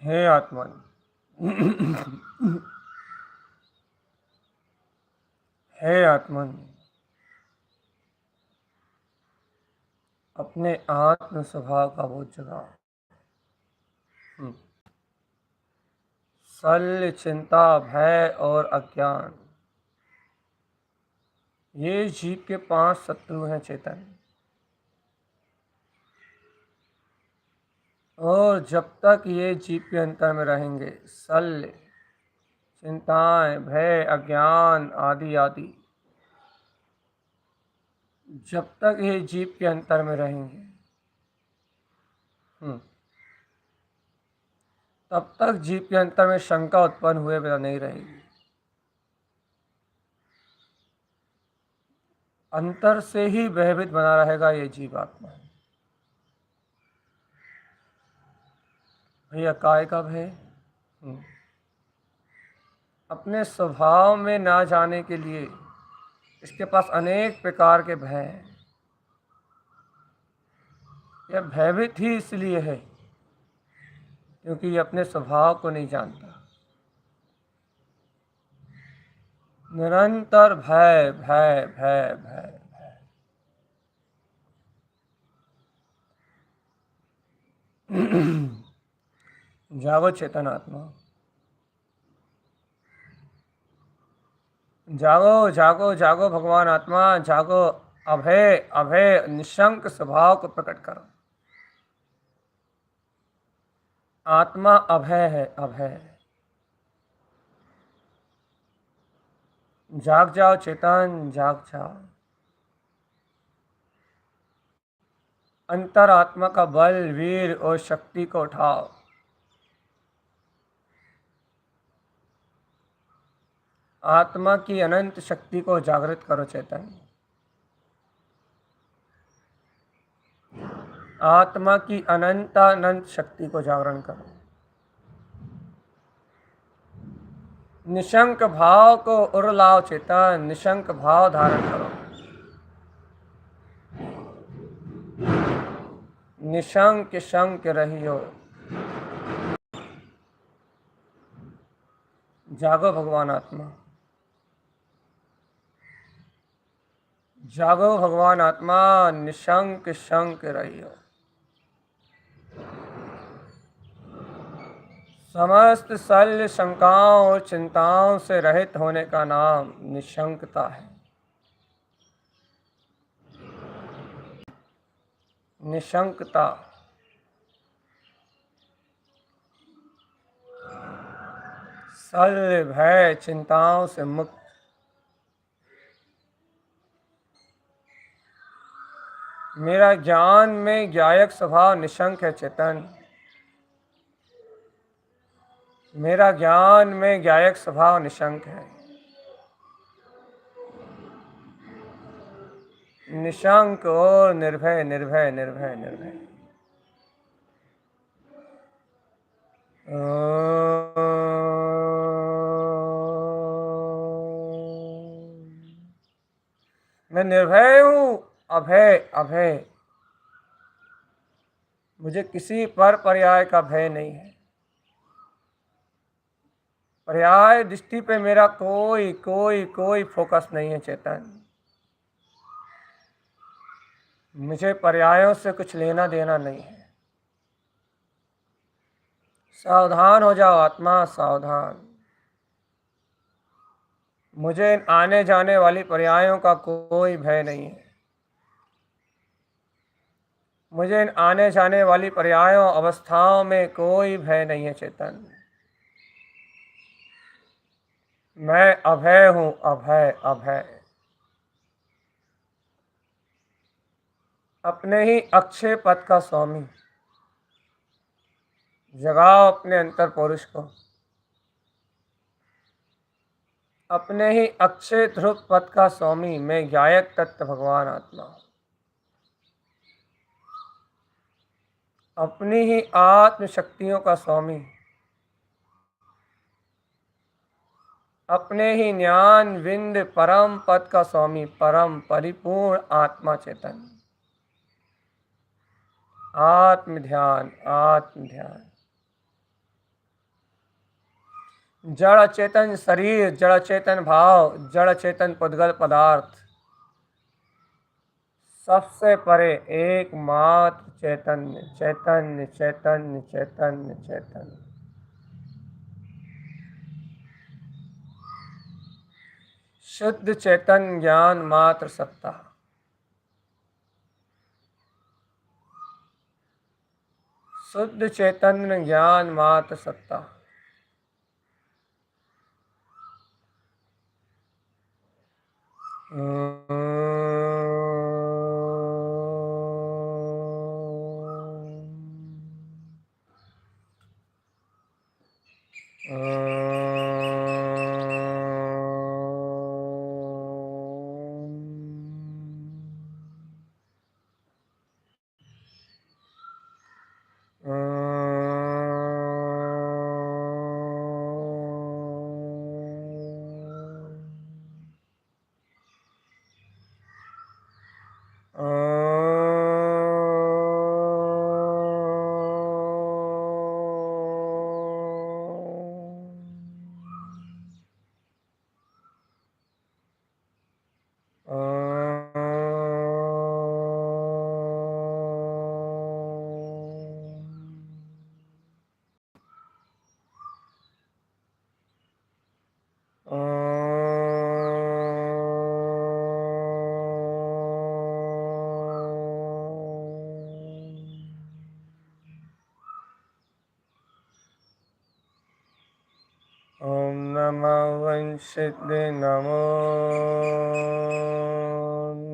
हे आत्मन, हे आत्मन, अपने आत्म स्वभाव का बोध जगाओ। शल्य, चिंता, भय और अज्ञान, ये जीव के 5 शत्रु हैं चेतन। और जब तक ये जीव के अंतर में रहेंगे, शल्य, चिंताएं, भय, अज्ञान आदि आदि, जब तक ये जीव के अंतर में रहेंगे, तब तक जीव के अंतर में शंका उत्पन्न हुए बिना नहीं रहेगी। अंतर से ही भयभीत बना रहेगा ये जीवात्मा। भैया काय का भय? अपने स्वभाव में ना जाने के लिए इसके पास अनेक प्रकार के भय हैं। यह भयभीत ही इसलिए है क्योंकि ये अपने स्वभाव को नहीं जानता। निरंतर भय भय भय भय। जागो चेतन आत्मा, जागो जागो जागो भगवान आत्मा, जागो। अभय अभय निशंक स्वभाव को प्रकट करो। आत्मा अभय है, अभय। जाग जाओ चेतन, जाग जाओ। अंतरात्मा का बल, वीर और शक्ति को उठाओ। आत्मा की अनंत शक्ति को जागृत करो चेतन। आत्मा की अनंत शक्ति को जागरण करो। निशंक भाव को उड़लाओ चेतन, निशंक भाव धारण करो। निशंक शंक रहियो। जागो भगवान आत्मा, जागो भगवान आत्मा, निशंक शंक रहियो। समस्त शल्य शंकाओं और चिंताओं से रहित होने का नाम निशंकता है। निशंकता। शल्य भय चिंताओं से मुक्त। मेरा ज्ञान में ज्ञायक स्वभाव निशंक है चेतन। मेरा ज्ञान में ज्ञायक स्वभाव निशंक है। निशंक और निर्भय निर्भय निर्भय निर्भय। मैं निर्भय हूं, अभय अभय। मुझे किसी पर पर्याय का भय नहीं है। पर्याय दृष्टि पे मेरा कोई कोई कोई फोकस नहीं है चेतन। मुझे पर्यायों से कुछ लेना देना नहीं है। सावधान हो जाओ आत्मा, सावधान। मुझे इन आने जाने वाली पर्यायों का कोई भय नहीं है। मुझे इन आने जाने वाली पर्यायों अवस्थाओं में कोई भय नहीं है चेतन। मैं अभय हूं, अभय अभय। अपने ही अक्षय पद का स्वामी। जगाओ अपने अंतर पुरुष को। अपने ही अक्षय ध्रुव पद का स्वामी मैं गायक तत्व भगवान आत्मा। अपनी ही आत्म शक्तियों का स्वामी। अपने ही ज्ञान विंद परम पद का स्वामी, परम परिपूर्ण आत्मा चेतन। आत्म ध्यान, आत्म ध्यान। जड़ चेतन शरीर, जड़ चेतन भाव, जड़ चेतन पुद्गल पदार्थ, सबसे परे एकमात्र चैतन्य चैतन्य चैतन्य चैतन्य चैतन्य। शुद्ध चेतन ज्ञान मात्र सत्ता। शुद्ध चैतन्य ज्ञान मात्र सत्ता। सिद्धि नमो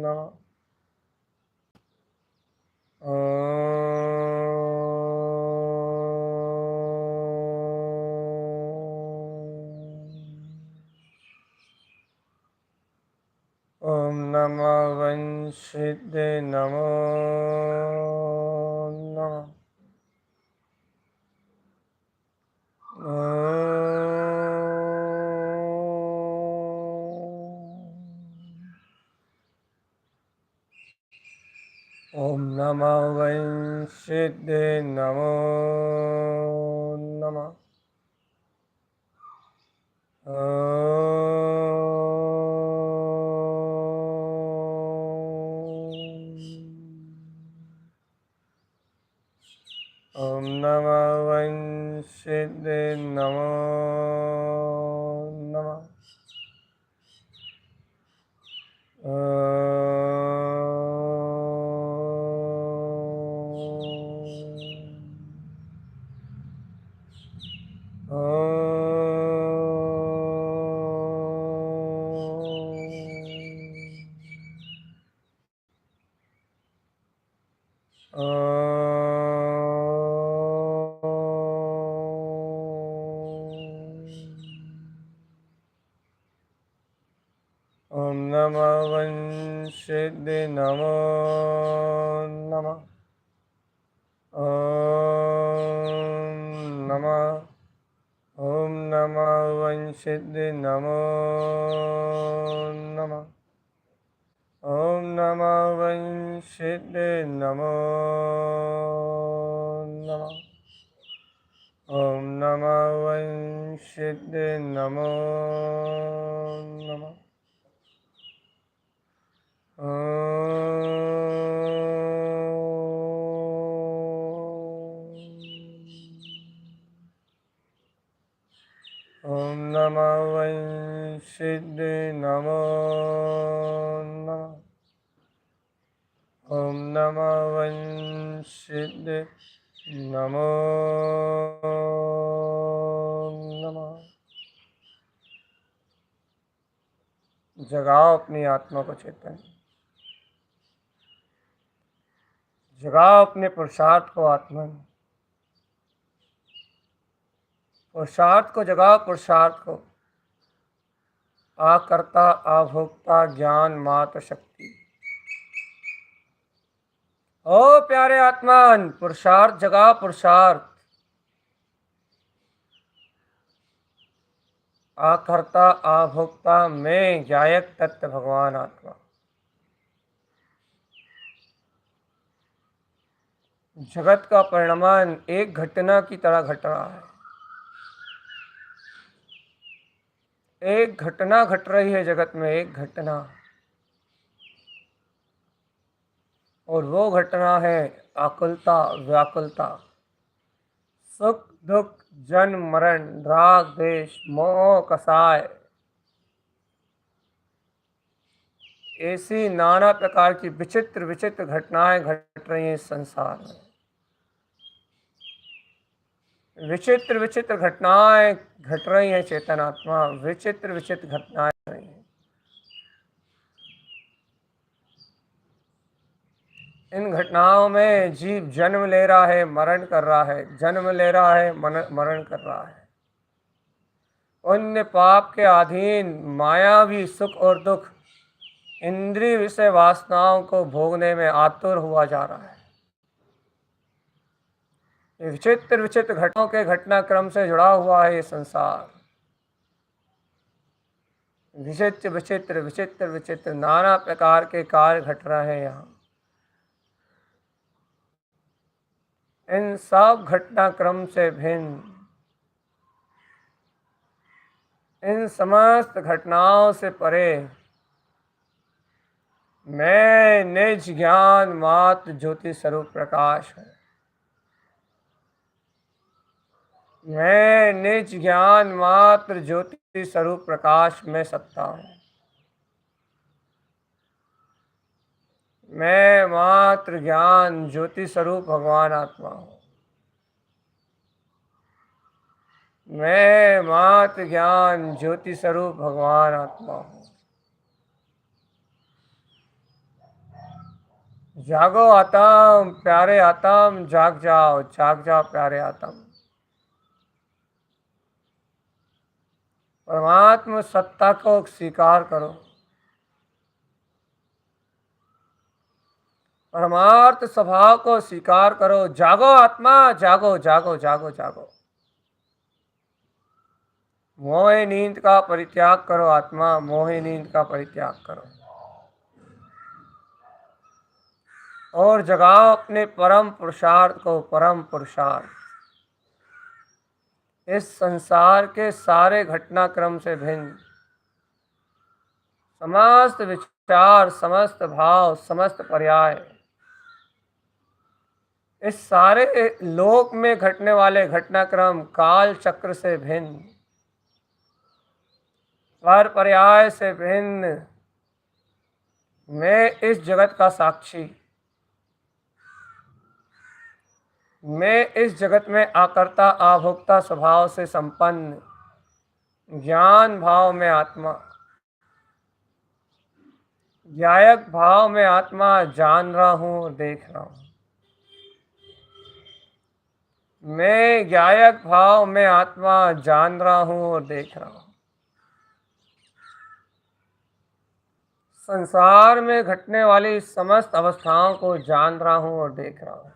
नमः। ओम नमः वंशिद्धे नमो नमः। ओम नमः वंशिद्धे नमो नमः। ओम नमः वंशिद्धे नमो नमः। ओम नमः वंशिद्धे नमो नमः। ओम नमः वंशिद्धे नमो नमः। ओम नमः वंशिद्धे नमो नमः। ओम नमः वंशिद्धे नमो नमः। ओम नमः वंशिद्धे नमो नमः। ओम नमः वंशिद्धे नमो नमः। जगाओ अपनी आत्मा को चेतन, जगाओ अपने पुरुषार्थ को आत्मा में, पुरुषार्थ को जगाओ, पुरुषार्थ को। आकर्ता आभोक्ता ज्ञान मात्र शक्ति। ओ प्यारे आत्मान, पुरुषार्थ जगाओ, पुरुषार्थ। आकर्ता आभोक्ता में ज्ञायक तत्व भगवान आत्मा। जगत का परिणमन एक घटना की तरह घट रहा है। एक घटना घट रही है जगत में, एक घटना, और वो घटना है आकुलता, व्याकुलता, सुख दुख, जन्म मरण, राग द्वेष, मोह कसाय, ऐसी नाना प्रकार की विचित्र विचित्र घटनाएं घट रही हैं इस संसार में। विचित्र विचित्र घटनाएं घट रही हैं चेतन आत्मा, विचित्र विचित्र घटनाएं घट रही हैं। इन घटनाओं में जीव जन्म ले रहा है, मरण कर रहा है, जन्म ले रहा है, मरण कर रहा है। पुण्य पाप के अधीन मायावी सुख और दुख, इंद्रिय विषय वासनाओं को भोगने में आतुर हुआ जा रहा है। विचित्र विचित्र घटनाओं के घटनाक्रम से जुड़ा हुआ है ये संसार। विचित्र विचित्र विचित्र विचित्र नाना प्रकार के कार्य घट रहे हैं यहाँ। इन सब घटनाक्रम से भिन्न, इन समस्त घटनाओं से परे मैं निज ज्ञान मात्र ज्योति स्वरूप प्रकाश है। मैं निज ज्ञान मात्र ज्योति स्वरूप प्रकाश में सत्ता हूँ। मैं मात्र ज्ञान ज्योति स्वरूप भगवान आत्मा हूँ। मैं मात ज्ञान ज्योति स्वरूप भगवान आत्मा हूँ। जागो आत्म प्यारे आत्म, जाग जाओ प्यारे आत्म। परमात्म सत्ता को स्वीकार करो। परमार्थ स्वभाव को स्वीकार करो। जागो आत्मा, जागो जागो जागो जागो। मोह नींद का परित्याग करो आत्मा, मोह नींद का परित्याग करो और जगाओ अपने परम पुरुषार्थ को। परम पुरुषार्थ इस संसार के सारे घटनाक्रम से भिन्न, समस्त विचार, समस्त भाव, समस्त पर्याय, इस सारे लोक में घटने वाले घटनाक्रम काल चक्र से भिन्न, पर पर्याय से भिन्न, मैं इस जगत का साक्षी, मैं इस जगत में आकर्ता आभोक्ता स्वभाव से संपन्न ज्ञान भाव में आत्मा, ज्ञायक भाव में आत्मा जान रहा हूँ, देख रहा हूँ। मैं ज्ञायक भाव में आत्मा जान रहा हूँ और देख रहा हूँ। संसार में घटने वाली समस्त अवस्थाओं को जान रहा हूँ और देख रहा हूँ।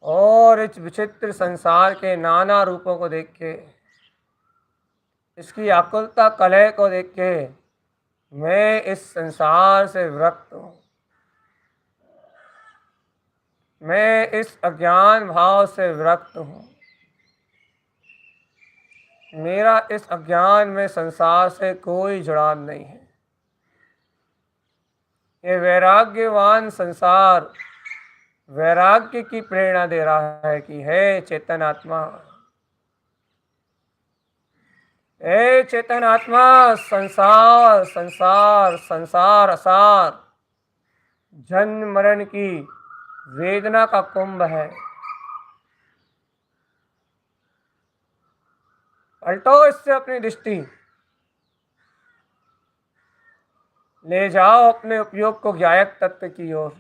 और इस विचित्र संसार के नाना रूपों को देख के, इसकी आकुलता कलह को देख के मैं इस संसार से विरक्त हूँ। मैं इस अज्ञान भाव से विरक्त हूँ। मेरा इस अज्ञान में संसार से कोई जुड़ाव नहीं है। ये वैराग्यवान संसार वैराग्य की प्रेरणा दे रहा है कि हे चेतन आत्मा, हे चेतन आत्मा, संसार संसार संसार असार जन्म मरण की वेदना का कुंभ है। पलटो इससे अपनी दृष्टि, ले जाओ अपने उपयोग को ज्ञायक तत्व की ओर।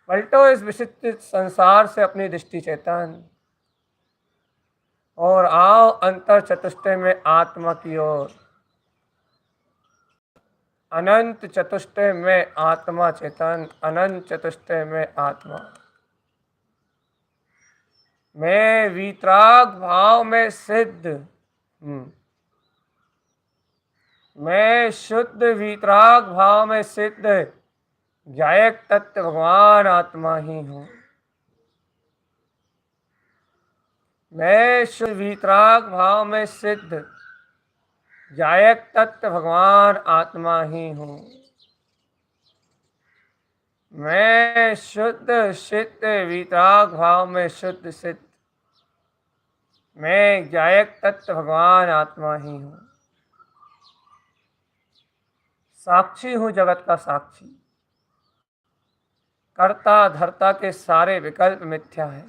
पलटो इस विचित्र संसार से अपनी दृष्टि चेतन और आओ अंतर चतुष्टय में आत्मा की ओर। अनंत चतुष्टय में आत्मा चेतन, अनंत चतुष्टय में आत्मा। मैं वीतराग भाव में सिद्ध, मैं शुद्ध वीतराग भाव में सिद्ध ज्ञायक तत्व भगवान आत्मा ही हूँ। मैं शुद्ध वीतराग भाव में सिद्ध ज्ञायक तत्व भगवान आत्मा ही हूँ। मैं शुद्ध सिद्ध वीतराग भाव में शुद्ध सिद्ध, मैं ज्ञायक तत्व भगवान आत्मा ही हूँ। साक्षी हूँ जगत का साक्षी। कर्ता धर्ता के सारे विकल्प मिथ्या है।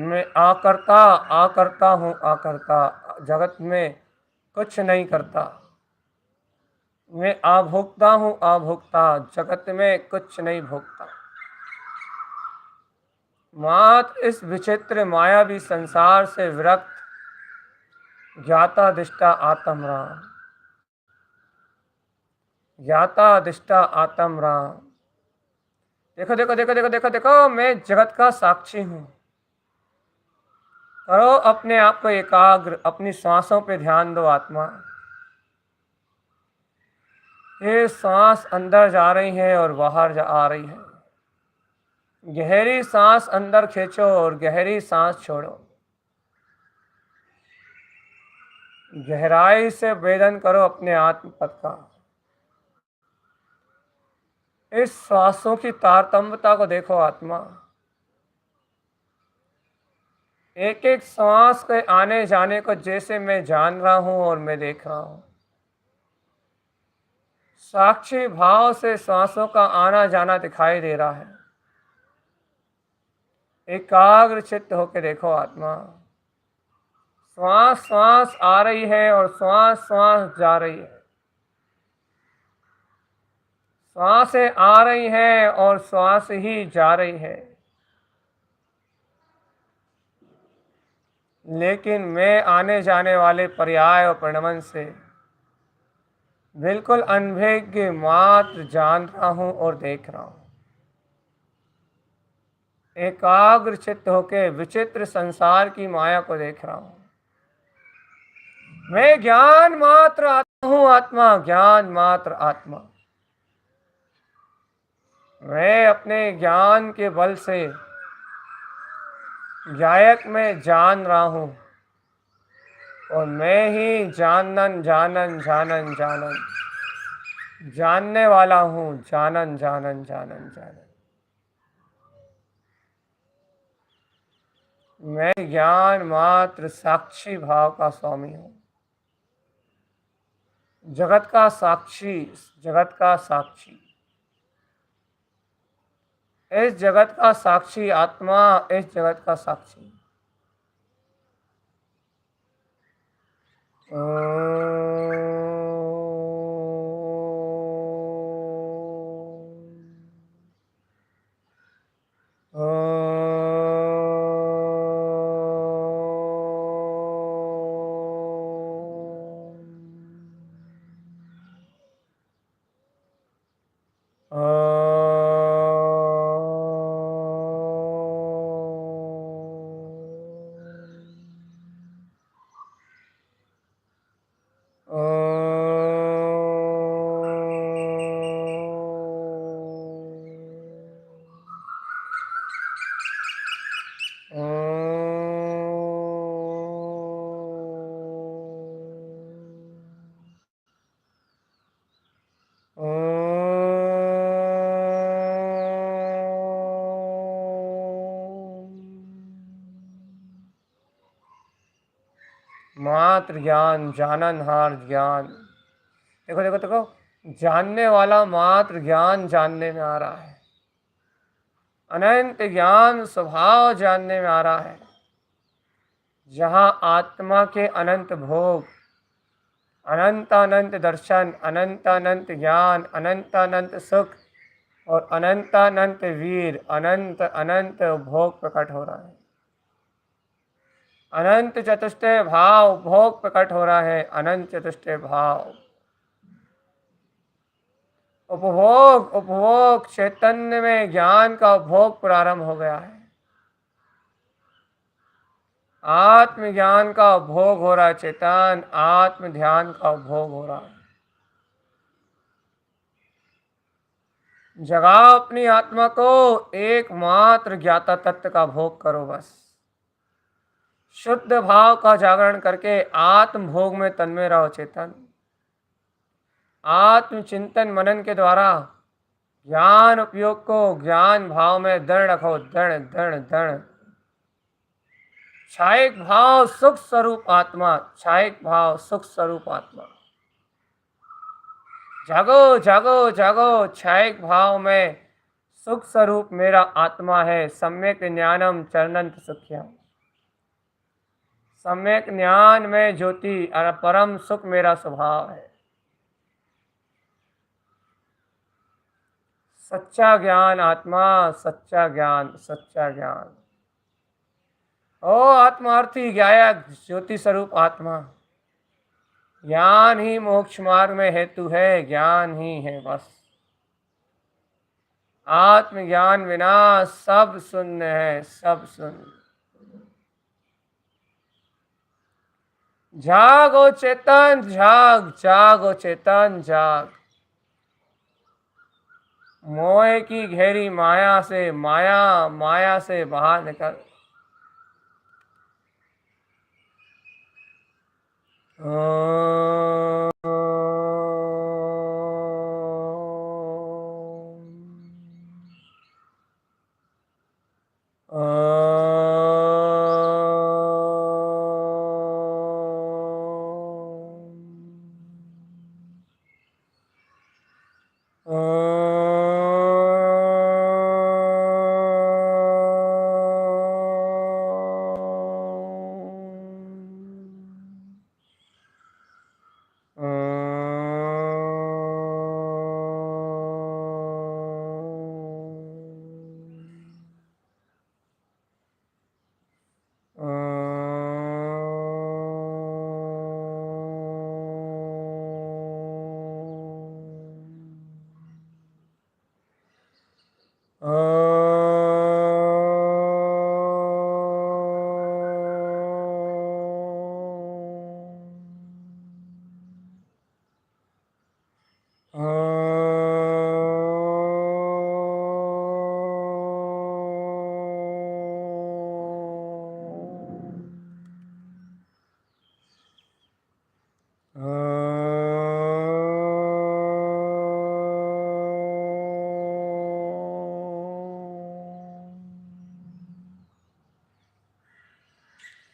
मैं आकर्ता आकर्ता हूँ, आकर्ता, जगत में कुछ नहीं करता। मैं आभोक्ता हूँ, आभोक्ता, जगत में कुछ नहीं भोगता। मात्र इस विचित्र मायावी संसार से विरक्त ज्ञाता दिष्टा आत्म राम, ज्ञाता दिष्टा आत्म राम। देखो देखो देखो देखो देखो देखो, मैं जगत का साक्षी हूं। करो अपने आप को एकाग्र, अपनी सांसों पे ध्यान दो आत्मा। ये सांस अंदर जा रही है और बाहर आ रही है। गहरी सांस अंदर खींचो और गहरी सांस छोड़ो। गहराई से वेदन करो अपने आत्मपद का। इस श्वासों की तारतम्यता को देखो आत्मा। एक एक सांस के आने जाने को जैसे मैं जान रहा हूं और मैं देख रहा हूं। साक्षी भाव से सांसों का आना जाना दिखाई दे रहा है। एकाग्र चित्त होकर देखो आत्मा। श्वास श्वास आ रही है और श्वास श्वास जा रही है। श्वासें आ रही है और श्वास ही जा रही है। लेकिन मैं आने जाने वाले पर्याय और परिणमन से बिल्कुल अनभिज्ञ मात्र जान रहा हूं और देख रहा हूं। एकाग्र चित्त होके विचित्र संसार की माया को देख रहा हूं। मैं ज्ञान मात्र आत्मा हूं, आत्मा, ज्ञान मात्र आत्मा। मैं अपने ज्ञान के बल से गायक में जान रहा हूं और मैं ही जानन जानन जानन जानन जानने वाला हूं। जानन जानन जानन जानन। मैं ज्ञान मात्र साक्षी भाव का स्वामी हूं। जगत का साक्षी, जगत का साक्षी, इस जगत का साक्षी आत्मा, इस जगत का साक्षी। मात्र ज्ञान, जाननहार ज्ञान। देखो देखो देखो, जानने वाला मात्र ज्ञान जानने में आ रहा है। अनंत ज्ञान स्वभाव जानने में आ रहा है। जहाँ आत्मा के अनंत भोग, अनंत अनंत दर्शन, अनंत अनंत ज्ञान, अनंत अनंत सुख और अनंत अनंत वीर, अनंत अनंत भोग प्रकट हो रहा है। अनंत चतुष्टय भाव भोग प्रकट हो रहा है। अनंत चतुष्टय भाव उपभोग, उपभोग चैतन्य में ज्ञान का उपभोग प्रारंभ हो गया है। आत्म ज्ञान का उपभोग हो रहा है। चेतन आत्म ध्यान का उपभोग हो रहा है। जगा अपनी आत्मा को, एकमात्र ज्ञाता तत्व का भोग करो बस। शुद्ध भाव का जागरण करके आत्म भोग में तन्मय रहो। चेतन आत्म चिंतन मनन के द्वारा ज्ञान उपयोग को ज्ञान भाव में दृढ़ रखो। दृढ़ दृढ़ दृढ़। छायक भाव सुख स्वरूप आत्मा, छायक भाव सुख स्वरूप आत्मा। जागो जागो जागो, छायक भाव में सुख स्वरूप मेरा आत्मा है। सम्यक ज्ञानम चरणंत सुख्यम। सम्यक ज्ञान में ज्योति और परम सुख मेरा स्वभाव है। सच्चा ज्ञान आत्मा, सच्चा ज्ञान, सच्चा ज्ञान। ओ आत्मार्थी ज्ञायक ज्योति स्वरूप आत्मा, ज्ञान ही मोक्ष मार्ग में हेतु है, ज्ञान ही है बस। आत्मज्ञान बिना सब शून्य है, सब शून्य। जागो चेतन जाग, जागो चेतन जाग। मोह की घेरी माया से, माया से बाहर निकल।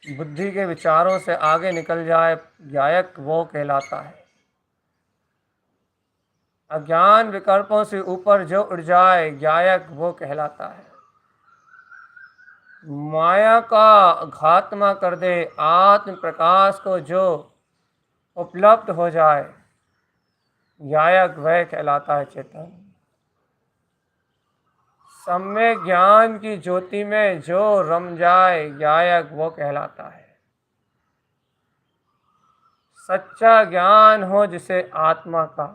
बुद्धि के विचारों से आगे निकल जाए, गायक वो कहलाता है। अज्ञान विकल्पों से ऊपर जो उड़ जाए, गायक वो कहलाता है। माया का घात्मा कर दे, आत्म प्रकाश को जो उपलब्ध हो जाए, गायक वह कहलाता है चेतन। सम्यक ज्ञान की ज्योति में जो रम जाए, गायक वो कहलाता है। सच्चा ज्ञान हो जिसे आत्मा का,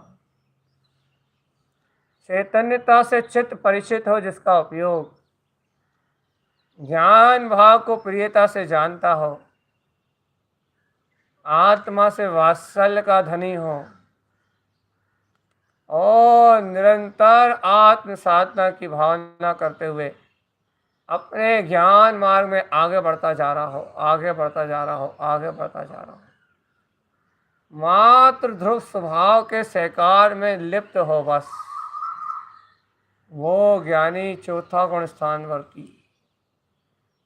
चैतन्यता से चित्त परिचित हो जिसका उपयोग, ज्ञान भाव को प्रियता से जानता हो, आत्मा से वात्सल्य का धनी हो और निरंतर आत्म साधना की भावना करते हुए अपने ज्ञान मार्ग में आगे बढ़ता जा रहा हो, आगे बढ़ता जा रहा हो, आगे बढ़ता जा रहा हो। मात्र ध्रुव स्वभाव के सहकार में लिप्त हो बस, वो ज्ञानी चौथा गुण स्थानवर्ती।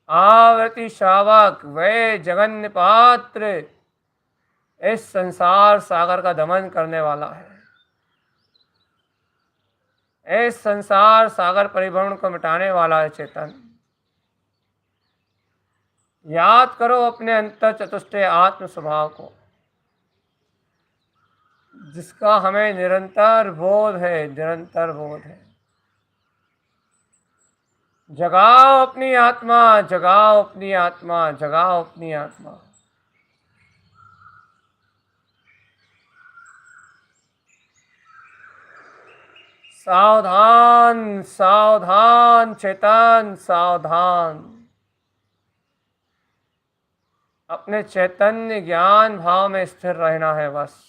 आवृत्ति श्रावक वे जगन्य पात्र इस संसार सागर का दमन करने वाला है। इस संसार सागर परिभ्रमण को मिटाने वाला है चेतन। याद करो अपने अंतर चतुष्टय आत्म स्वभाव को, जिसका हमें निरंतर बोध है, निरंतर बोध है। जगाओ अपनी आत्मा, जगाओ अपनी आत्मा, जगाओ अपनी आत्मा। सावधान सावधान चेतन, सावधान। अपने चैतन्य ज्ञान भाव में स्थिर रहना है बस,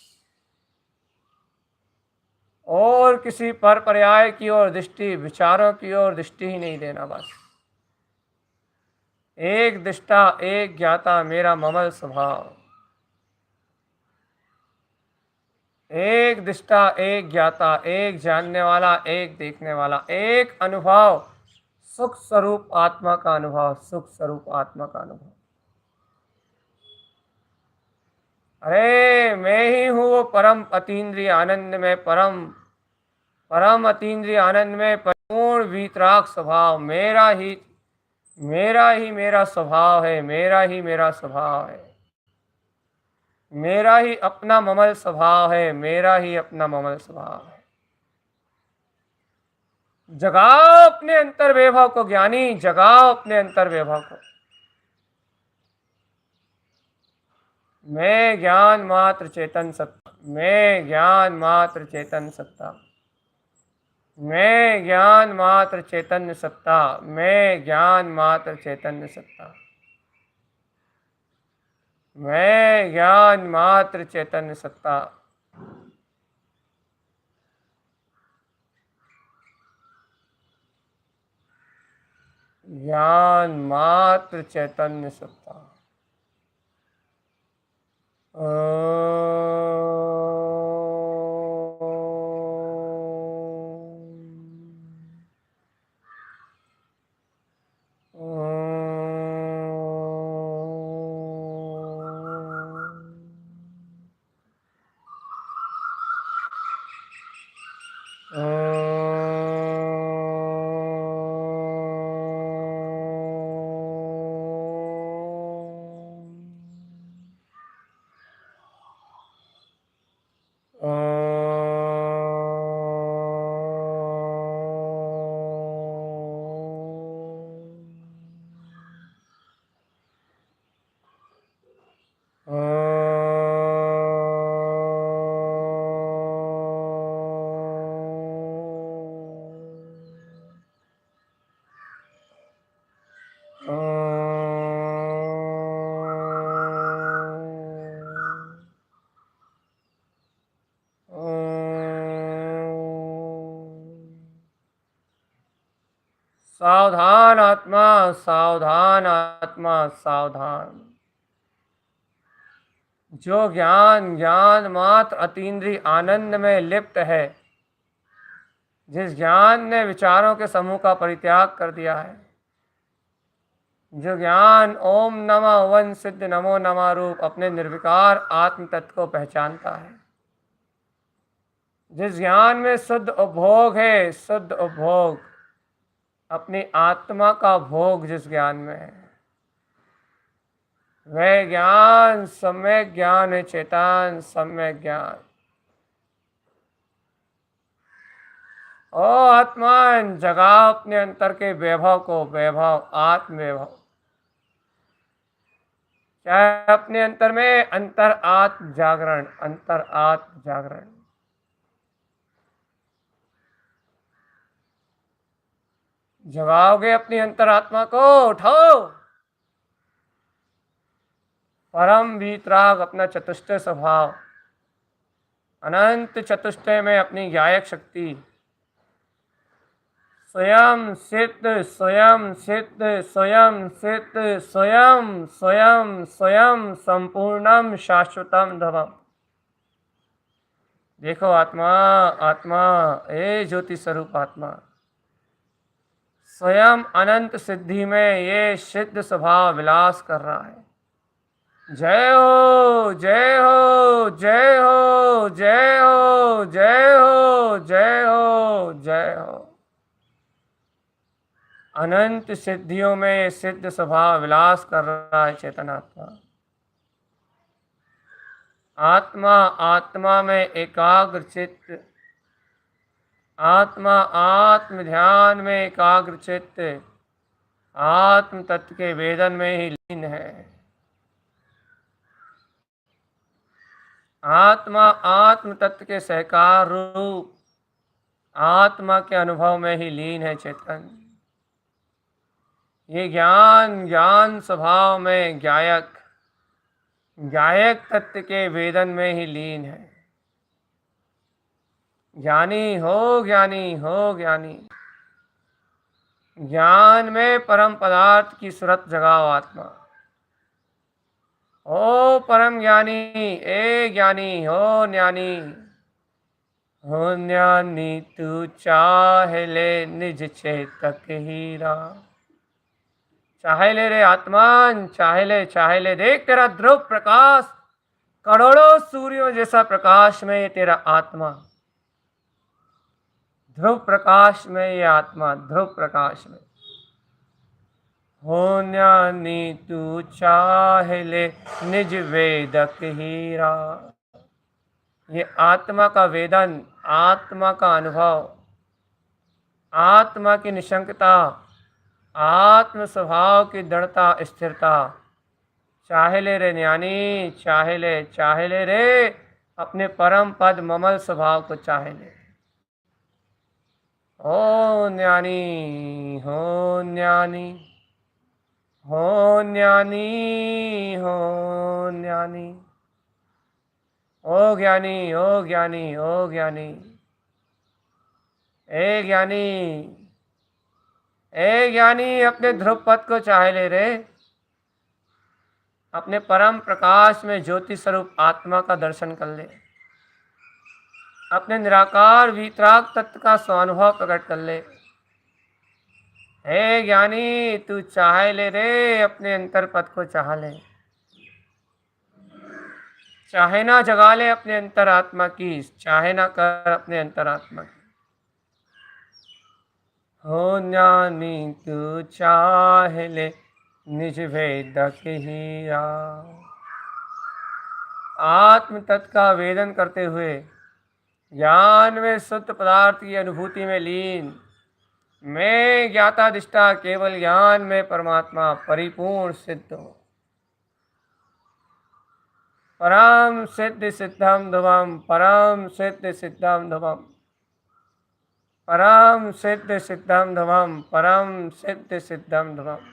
और किसी पर पर्याय की ओर दृष्टि, विचारों की ओर दृष्टि ही नहीं देना बस। एक दृष्टा, एक ज्ञाता मेरा ममल स्वभाव। एक दृष्टा, एक ज्ञाता, एक जानने वाला, एक देखने वाला, एक अनुभव, सुख स्वरूप आत्मा का अनुभव, सुख स्वरूप आत्मा का अनुभव। अरे मैं ही हूँ वो परम अतीन्द्रिय आनंद में, परम अतीन्द्रिय आनंद में पूर्ण वीतराग स्वभाव मेरा ही मेरा ही मेरा स्वभाव है, मेरा ही मेरा स्वभाव है, मेरा ही अपना ममल स्वभाव है, मेरा ही अपना ममल स्वभाव है। जगाओ अपने अंतर वैभव को ज्ञानी, जगाओ अपने अंतर वैभव को। मैं ज्ञान मात्र चेतन सत्ता, मैं ज्ञान मात्र चेतन सत्ता, मैं ज्ञान मात्र चैतन्य सत्ता, मैं ज्ञान मात्र चैतन्य सत्ता, मैं ज्ञान मात्र चैतन्य सत्ता। ज्ञान मात्र चैतन्य सत्ता। सावधान आत्मा, सावधान आत्मा, सावधान। जो ज्ञान ज्ञान मात्र अतीन्द्रिय आनंद में लिप्त है, जिस ज्ञान ने विचारों के समूह का परित्याग कर दिया है, जो ज्ञान ओम नमः वन सिद्ध नमो नमः रूप अपने निर्विकार आत्म तत्व को पहचानता है, जिस ज्ञान में शुद्ध उपभोग है, शुद्ध उपभोग अपनी आत्मा का भोग जिस ज्ञान में है, वह ज्ञान सम्यक ज्ञान है, चेतन सम्यक ज्ञान। ओ आत्मान, जगाओ अपने अंतर के वैभव को, वैभव आत्म वैभव। चाहे अपने अंतर में अंतर आत्म जागरण, अंतर आत्म जागरण। जगाओगे अपनी अंतरात्मा को, उठाओ। परम वीतराग अपना चतुष्टय स्वभाव, अनंत चतुष्टय में अपनी गायक शक्ति, स्वयं सिद्ध स्वयं सिद्ध स्वयं सिद्ध स्वयं स्वयं स्वयं संपूर्णम शाश्वतम धवम। देखो आत्मा, आत्मा ए ज्योति स्वरूप आत्मा, स्वयं अनंत सिद्धि में ये सिद्ध स्वभाव विलास कर रहा है। जय हो जय हो जय हो जय हो जय हो जय हो जय हो। अनंत सिद्धियों में सिद्ध स्वभाव विलास कर रहा है चेतन आत्मा। आत्मा आत्मा में एकाग्र चित्त, आत्मा आत्म ध्यान में एकाग्र चित्त, आत्म तत्व के वेदन में ही लीन है। आत्मा आत्म तत्व के सहकार रूप आत्मा के अनुभव में ही लीन है चेतन। ये ज्ञान ज्ञान स्वभाव में गायक, गायक तत्व के वेदन में ही लीन है। ज्ञानी हो, ज्ञानी हो, ज्ञानी। ज्ञान में परम पदार्थ की सूरत जगाओ आत्मा। ओ परम ज्ञानी, ए ज्ञानी हो ज्ञानी, हो ज्ञानी तू चाहे ले निज चेतक हीरा। चाहे ले रे आत्मान, चाहे ले। देख तेरा ध्रुव प्रकाश, करोड़ों सूर्यों जैसा प्रकाश में ये तेरा आत्मा, ध्रुव प्रकाश में ये आत्मा, ध्रुव प्रकाश में। हो ज्ञानी तू चाह ले निज वेदक हीरा। ये आत्मा का वेदन, आत्मा का अनुभव, आत्मा की निशंकता, आत्म स्वभाव की दृढ़ता स्थिरता। चाहे ले रे ज्ञानी, चाहे ले रे, अपने परम पद ममल स्वभाव को चाहे ले। हो ज्ञानी, हो ज्ञानी, हो ज्ञानी, हो ज्ञानी, ओ ज्ञानी, ओ ज्ञानी, ओ ज्ञानी, ए ज्ञानी, ए ज्ञानी, अपने ध्रुव पद को चाहे ले रे। अपने परम प्रकाश में ज्योति स्वरूप आत्मा का दर्शन कर ले। अपने निराकार वीतराग तत्व का स्वानुभव प्रकट कर ले। हे ज्ञानी, तू चाहे ले रे, अपने अंतर पद को चाह ले। चाहे ना जगा ले अपने अंतरात्मा की, चाहे ना कर अपने अंतरात्मा की। हो ज्ञानी तू चाहे ले निज भेदक हीरा। आत्म तत्व का वेदन करते हुए ज्ञान में शुद्ध पदार्थ की अनुभूति में लीन, मैं ज्ञाता दिष्टा केवल ज्ञान में परमात्मा परिपूर्ण सिद्ध हो। परम सिद्ध सिद्धम ध्रुवम, परम सिद्ध सिद्धम ध्रुवम, परम सिद्ध सिद्धम ध्रुवम, परम सिद्ध सिद्धम ध्रुवम,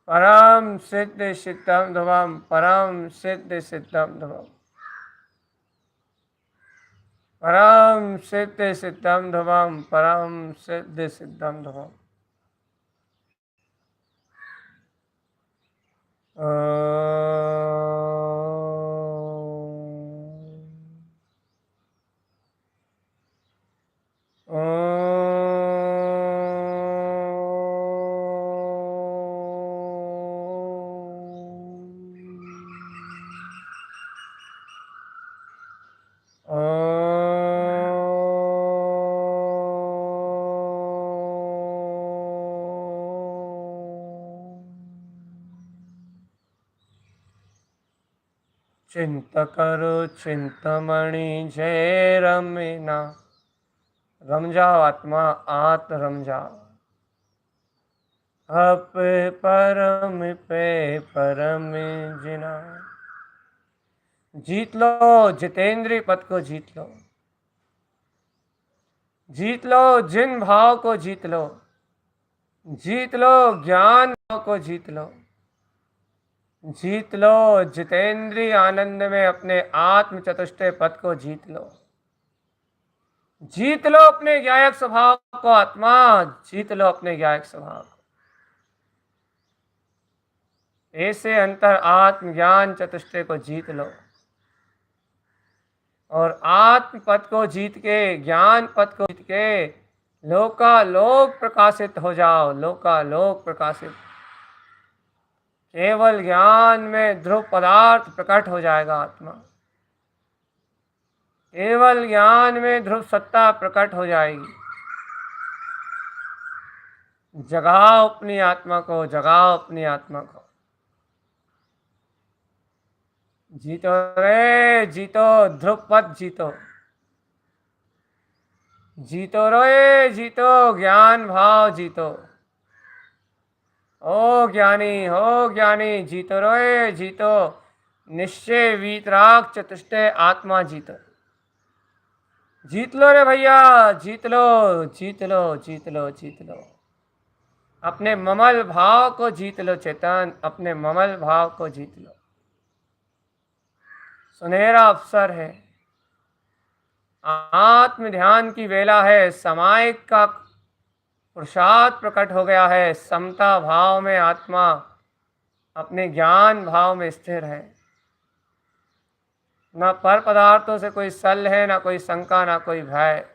परम सिद्ध सिद्धम ध्रुवम, परम सिद्ध सिद्धम ध्रुवम, परम सिद्ध सिद्धम ध्रुवम, परम सिद्ध सिद्धम ध्रुवम। चिंता करो चिंतामणि जय रमीना। रम जाओ आत्मा, आत्म रम जाओ। अप परम पे परम जिना। जीत लो जितेंद्रीय पद को, जीत लो, जीत लो जिन भाव को, जीत लो, जीत लो ज्ञान भाव को, जीत लो, जीत लो जितेंद्रीय आनंद में अपने आत्म चतुष्टय पद को, जीत लो, जीत लो अपने ज्ञायक स्वभाव को आत्मा, जीत लो अपने ज्ञायक स्वभाव को। ऐसे अंतर आत्म ज्ञान चतुष्टय को जीत लो और आत्म पद को जीत के, ज्ञान पद को जीत के लोकालोक प्रकाशित हो जाओ, लोकालोक प्रकाशित। केवल ज्ञान में ध्रुव पदार्थ प्रकट हो जाएगा आत्मा, केवल ज्ञान में ध्रुव सत्ता प्रकट हो जाएगी। जगाओ अपनी आत्मा को, जगाओ अपनी आत्मा को। जीतो रे, जीतो ध्रुव पद, जीतो, जीतो रे, जीतो ज्ञान भाव, जीतो। ओ ज्ञानी, हो ज्ञानी, जीतो रे, जीतो निश्चय वीतराग चतुष्टय आत्मा, जीतो। जीत लो रे भैया, जीत लो, जीत लो, जीत लो, जीत लो। अपने ममल भाव को जीत लो चेतन, अपने ममल भाव को जीत लो। सुनहरा अवसर है, आत्म ध्यान की वेला है, समायिक का पुरुषार्थ प्रकट हो गया है। समता भाव में आत्मा अपने ज्ञान भाव में स्थिर है। ना पर पदार्थों से कोई सल है, ना कोई शंका, ना कोई भय।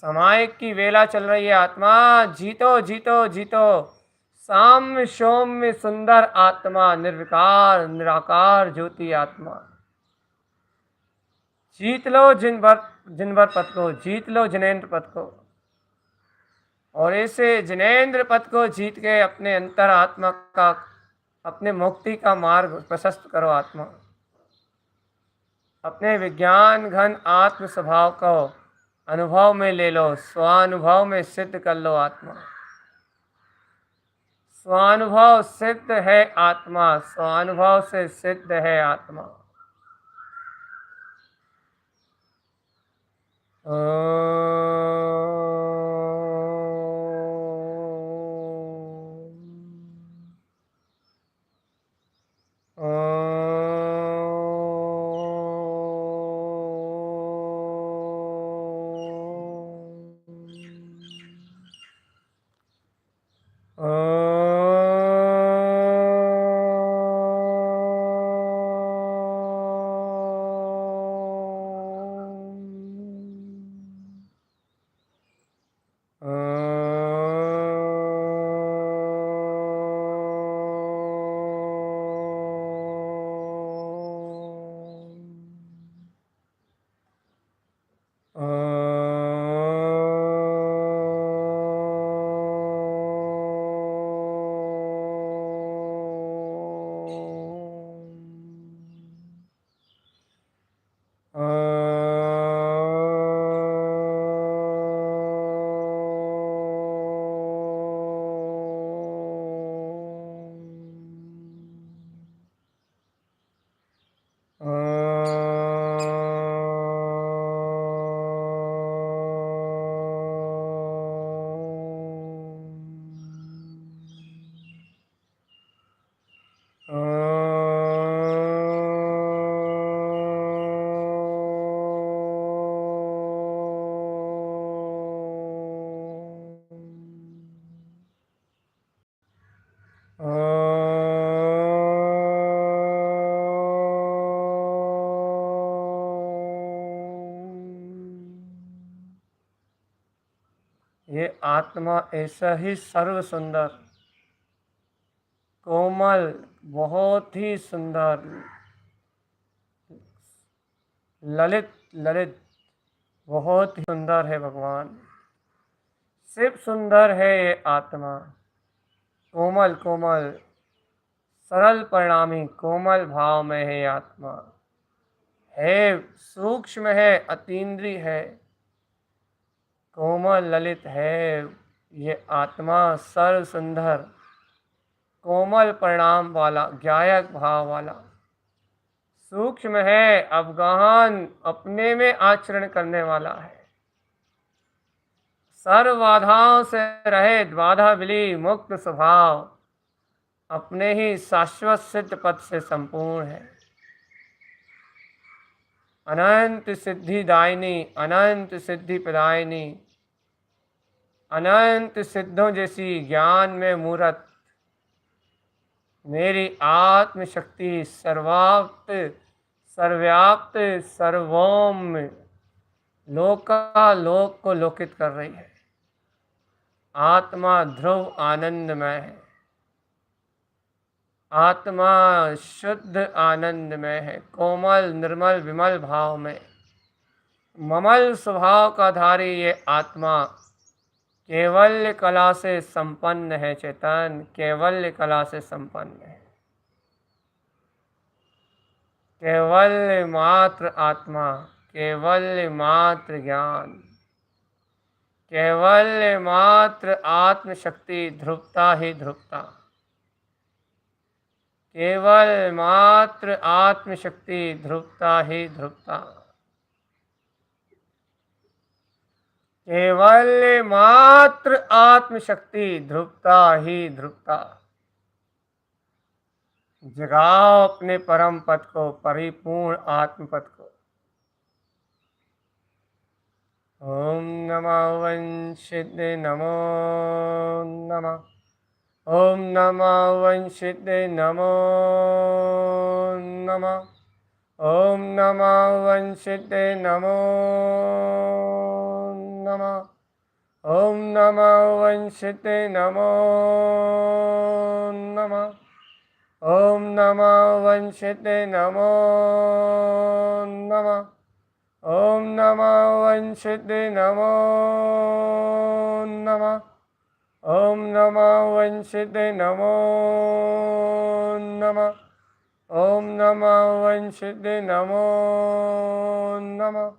समायिक की वेला चल रही है आत्मा, जीतो, जीतो, जीतो। साम्य सौम्य सुंदर आत्मा, निर्विकार निराकार ज्योति आत्मा। जीत लो जिन भर पद को, जीत लो जिनेन्द्र पद को। और ऐसे जिनेंद्र पद को जीत के अपने अंतर आत्मा का, अपने मुक्ति का मार्ग प्रशस्त करो आत्मा। अपने विज्ञान घन आत्म स्वभाव को अनुभव में ले लो, स्वानुभव में सिद्ध कर लो आत्मा। स्वानुभव सिद्ध है आत्मा, स्वानुभव से सिद्ध है आत्मा। ये आत्मा ऐसा ही सर्व सुंदर, कोमल, बहुत ही सुंदर, ललित ललित, बहुत ही सुंदर है भगवान। शिव सुंदर है ये आत्मा, कोमल कोमल, सरल परिणामी, कोमल भाव में है आत्मा, है सूक्ष्म है, अतीन्द्रिय है, कोमल ललित है ये आत्मा, सर्व सुंदर, कोमल परिणाम वाला, ज्ञायक भाव वाला, सूक्ष्म है, अवगाहन, अपने में आचरण करने वाला है, सर्व बाधाओं से रहित, बाधा विली, मुक्त स्वभाव, अपने ही शाश्वत सिद्ध पद से संपूर्ण है, अनंत सिद्धि दायिनी, अनंत सिद्धि प्रदायिनी, अनंत सिद्धों जैसी ज्ञान में मूर्त मेरी आत्म शक्ति सर्वाप्त, सर्वव्याप्त, सर्वोम, लोकालोक को लोकित कर रही है। आत्मा ध्रुव आनंदमय है, आत्मा शुद्ध आनंदमय है, कोमल निर्मल विमल भाव में, ममल स्वभाव का धारी ये आत्मा केवल्य कला से संपन्न है। चेतन केवल्य कला से संपन्न है, केवल्य मात्र आत्मा, केवल्य मात्र ज्ञान, केवल्य मात्र आत्मशक्ति, ध्रुवता ही ध्रुवता, केवल मात्र आत्मशक्ति, ध्रुवता ही ध्रुवता, केवल मात्र आत्मशक्ति, ध्रुवता ही ध्रुवता। जगाओ अपने परम पद को, परिपूर्ण आत्म पद को। ओम नमः वंशिते नमो नमः, ओम नमः वंशिते नमो नमः, ओम नमः वंशिते नमो नमः, ओम नमः वंशिते नमो नमः, ओम नमः वंशिते नमो नमः, ओम नमः वंशिते नमो नमः, ओम नमः वंशिते नमो नमः। ओम नमः वंशिते नमो नमः।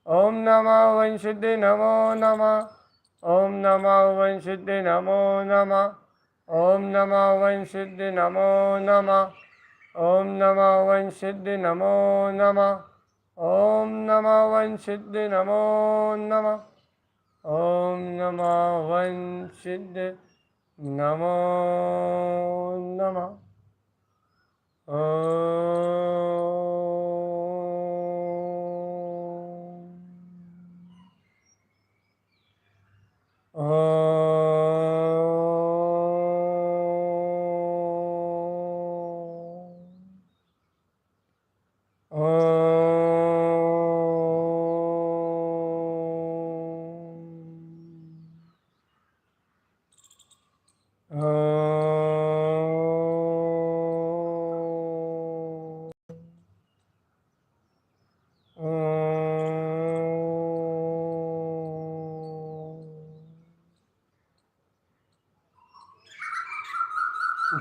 ओम नमः वंशिते नमो नमः। ओम नमः वंशिते नमो नमः। ओम नमः वंशिते नमो नमः। ओम नमः वंशिते नमो नमः। ओम नमः वंशिते नमो नमः। ओम नमः वंशिते नमो नमः।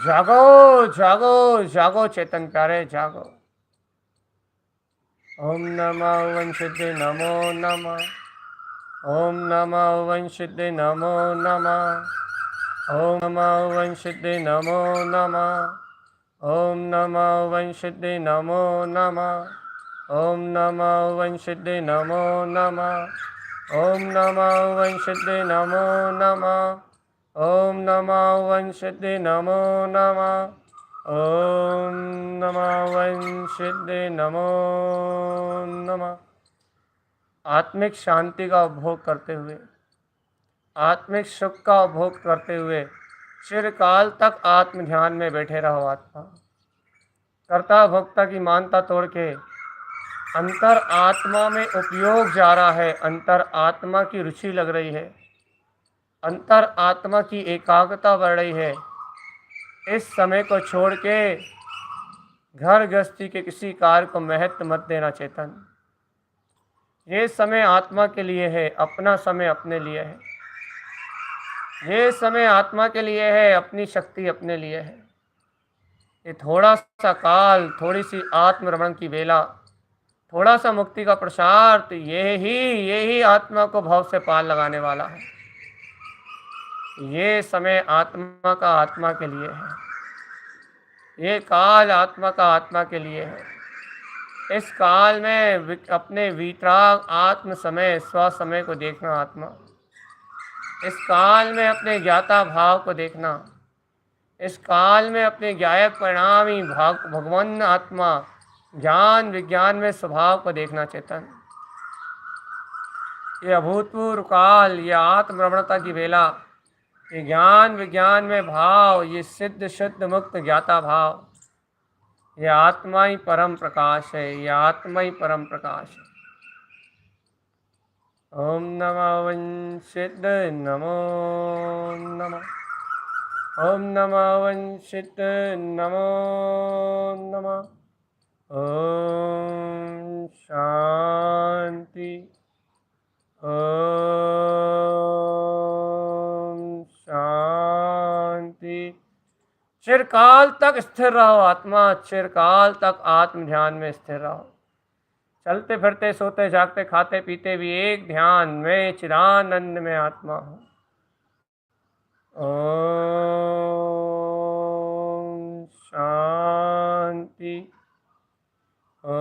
जागो जागो जागो चेतन प्यारे जागो। ओम नमः वंशिते नमो नमः। ओम नमः वंशिते नमो नमः। ओम नमः वंशिते नमो नमः। ओम नमः वंशिते नमो नमः। ओम नमः वंशिते नमो नमः। ओम नमः वंशिते नमो नमः। ओम नमः वंशिते नमो नमः। ओम नमः वंशिते नमो नमः। आत्मिक शांति का उपभोग करते हुए, आत्मिक सुख का उपभोग करते हुए चिरकाल तक आत्म ध्यान में बैठे रहो। आत्मा कर्ता भोक्ता की मानता तोड़ के अंतर आत्मा में उपयोग जा रहा है। अंतर आत्मा की रुचि लग रही है। अंतर आत्मा की एकाग्रता बढ़ रही है। इस समय को छोड़ के घर गृहस्थी के किसी कार्य को महत्व मत देना चेतन। ये समय आत्मा के लिए है, अपना समय अपने लिए है। ये समय आत्मा के लिए है, अपनी शक्ति अपने लिए है। ये थोड़ा सा काल, थोड़ी सी आत्मरमण की बेला, थोड़ा सा मुक्ति का प्रसार, तो ये ही आत्मा को भाव से पार लगाने वाला है। ये समय आत्मा का आत्मा के लिए है। ये काल आत्मा का आत्मा के लिए है। इस काल में अपने वितराग आत्म समय, स्व समय को देखना आत्मा। इस काल में अपने ज्ञाता भाव को देखना। इस काल में अपने ज्ञायक परिणामी भगवान आत्मा ज्ञान विज्ञान में स्वभाव को देखना चेतन। ये अभूतपूर्व काल, ये आत्मरमणता की बेला, ये ज्ञान विज्ञान में भाव, ये सिद्ध शुद्ध मुक्त ज्ञाता भाव, ये आत्मा ही परम प्रकाश है। ये आत्मा ही परम प्रकाश है। ओम नमः वंशित नमो नमः। ओम नमः वंशित नमो नमः। ओम शांति। ओम शांति। चिरकाल तक स्थिर रहो आत्मा। चिरकाल तक आत्म ध्यान में स्थिर रहो। चलते फिरते सोते जागते खाते पीते भी एक ध्यान में चिदानंद में आत्मा हो। ओम शांति। ओम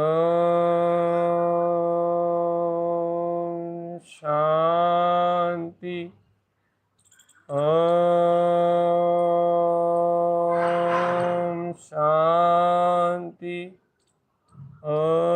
शांति। ओम शांति। ओम